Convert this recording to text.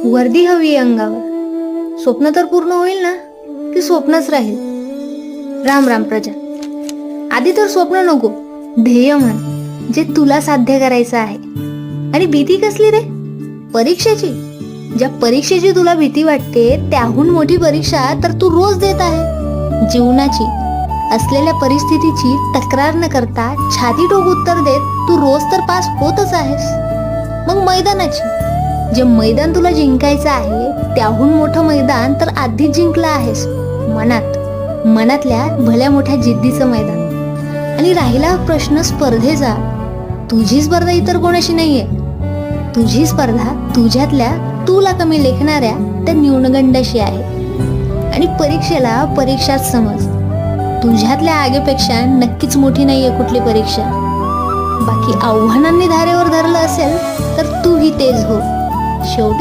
वर्दी हवी अंगावर, स्वप्न तर पूर्ण होईल ना, की स्वप्नच राहील? राम राम प्रजा. आधी तर स्वप्न नको, ध्येय म्हण, जे तुला साध्य करायचं आहे. आणि भीती कसली रे? परीक्षेची. ज्या परीक्षेची तुला भीती वाटते त्याहून मोठी परीक्षा तर तू रोज देत आहे. जीवनाची असलेल्या परिस्थितीची तक्रार न करता छाती ठोक उत्तर देत तू रोज तर पास होतच आहेस. मग मैदानाची, जे मैदान तुला जिंकायचं आहे त्याहून मोठं मैदान तर आधीच जिंकलं आहेस. मनातल्या भल्या मोठ्या जिद्दीचं मैदान. आणि राहिला प्रश्न स्पर्धेचा, तुझी स्पर्धा इतर कोणाशी नाहीये. तुझी स्पर्धा तुझ्यातल्या तुला कमी लेखणाऱ्या त्या न्यूनगंडाशी आहे. आणि परीक्षेला परीक्षाच समज. तुझ्यातल्या आगेपेक्षा नक्कीच मोठी नाहीये कुठली परीक्षा. बाकी आव्हानांनी धारेवर धरलं असेल तर तूही तेज हो. शेवटी